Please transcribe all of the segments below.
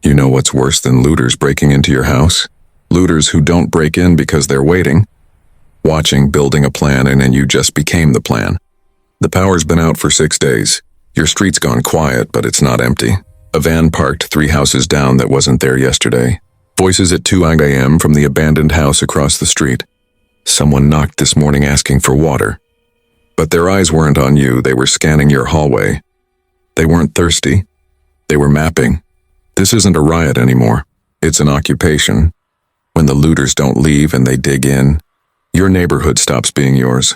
You know what's worse than looters breaking into your house? Looters who don't break in because they're waiting, watching, building a plan, and then you just became the plan. The power's been out for 6 days. Your street's gone quiet, but it's not empty. A van parked 3 houses down that wasn't there yesterday. Voices at 2 a.m. from the abandoned house across the street. Someone knocked this morning asking for water. But their eyes weren't on you, they were scanning your hallway. They weren't thirsty. They were mapping. This isn't a riot anymore. It's an occupation. When the looters don't leave and they dig in, your neighborhood stops being yours.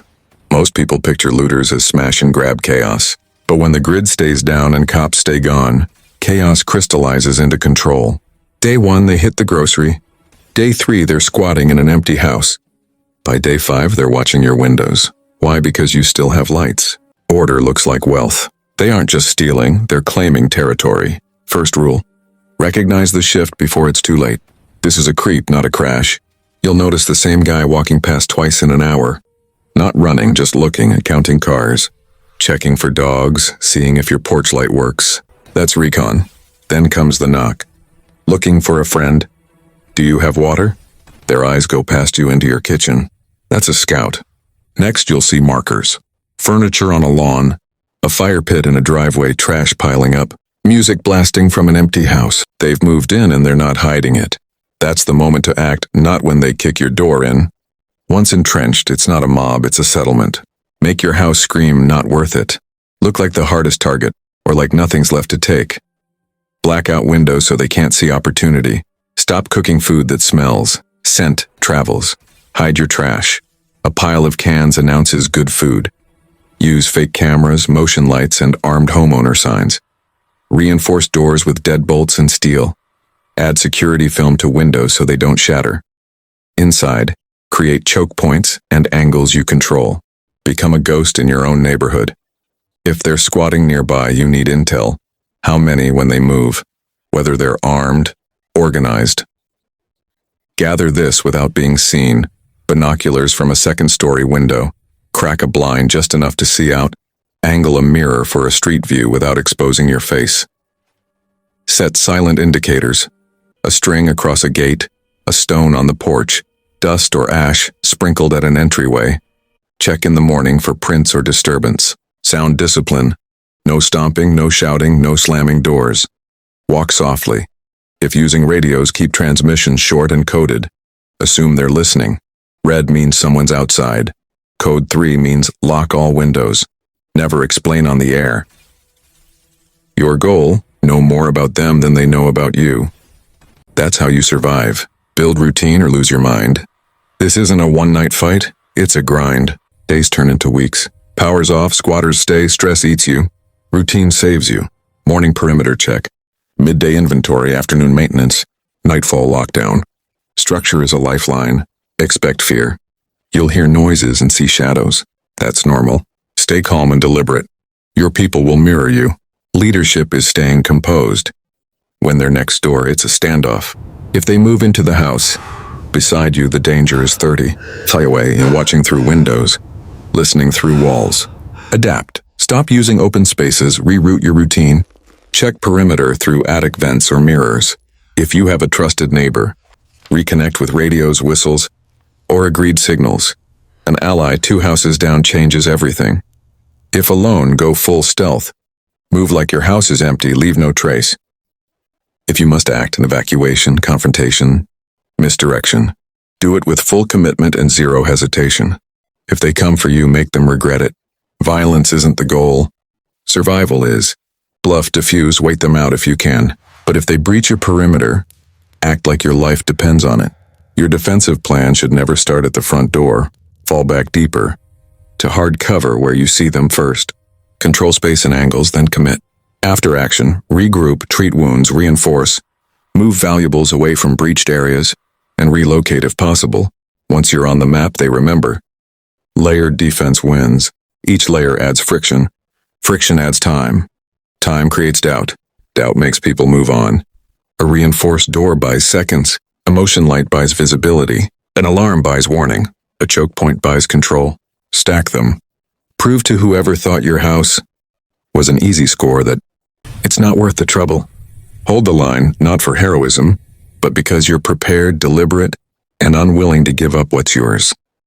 Most people picture looters as smash and grab chaos. But when the grid stays down and cops stay gone, chaos crystallizes into control. Day 1, they hit the grocery. Day 3, they're squatting in an empty house. By day 5, they're watching your windows. Why? Because you still have lights. Order looks like wealth. They aren't just stealing, they're claiming territory. First rule: recognize the shift before it's too late. This is a creep, not a crash. You'll notice the same guy walking past twice in an hour. Not running, just looking and counting cars. Checking for dogs, seeing if your porch light works. That's recon. Then comes the knock. Looking for a friend. Do you have water? Their eyes go past you into your kitchen. That's a scout. Next, you'll see markers. Furniture on a lawn. A fire pit in a driveway, trash piling up. Music blasting from an empty house. They've moved in and they're not hiding it. That's the moment to act, not when they kick your door in. Once entrenched, it's not a mob, it's a settlement. Make your house scream, not worth it. Look like the hardest target, or like nothing's left to take. Black out windows so they can't see opportunity. Stop cooking food that smells. Scent travels. Hide your trash. A pile of cans announces good food. Use fake cameras, motion lights, and armed homeowner signs. Reinforce doors with deadbolts and steel. Add security film to windows so they don't shatter. Inside, create choke points and angles you control. Become a ghost in your own neighborhood. If they're squatting nearby, you need intel. How many when they move? Whether they're armed, organized. Gather this without being seen. Binoculars from a second-story window. Crack a blind just enough to see out. Angle a mirror for a street view without exposing your face. Set silent indicators. A string across a gate, a stone on the porch, dust or ash sprinkled at an entryway. Check in the morning for prints or disturbance. Sound discipline. No stomping, no shouting, no slamming doors. Walk softly. If using radios, keep transmissions short and coded. Assume they're listening. Red means someone's outside. Code 3 means lock all windows. Never explain on the air. Your goal: know more about them than they know about you. That's how you survive. Build routine or lose your mind. This isn't a one-night fight, it's a grind. Days turn into weeks. Power's off, squatters stay, stress eats you. Routine saves you. Morning perimeter check. Midday inventory, afternoon maintenance. Nightfall lockdown. Structure is a lifeline. Expect fear. You'll hear noises and see shadows. That's normal. Stay calm and deliberate. Your people will mirror you. Leadership is staying composed. When they're next door, it's a standoff. If they move into the house, beside you the danger is 30. Fly away and watching through windows. Listening through walls. Adapt. Stop using open spaces, reroute your routine. Check perimeter through attic vents or mirrors. If you have a trusted neighbor, reconnect with radios, whistles, or agreed signals. An ally 2 houses down changes everything. If alone, go full stealth. Move like your house is empty, leave no trace. If you must act, an evacuation, confrontation, misdirection, do it with full commitment and zero hesitation. If they come for you, make them regret it. Violence isn't the goal. Survival is. Bluff, diffuse, wait them out if you can. But if they breach your perimeter, act like your life depends on it. Your defensive plan should never start at the front door. Fall back deeper. To hard cover where you see them first. Control space and angles, then commit. After action, regroup, treat wounds, reinforce. Move valuables away from breached areas, and relocate if possible. Once you're on the map, they remember. Layered defense wins. Each layer adds friction. Friction adds time. Time creates doubt. Doubt makes people move on. A reinforced door buys seconds. A motion light buys visibility. An alarm buys warning. A choke point buys control. Stack them. Prove to whoever thought your house was an easy score that it's not worth the trouble. Hold the line, not for heroism, but because you're prepared, deliberate, and unwilling to give up what's yours.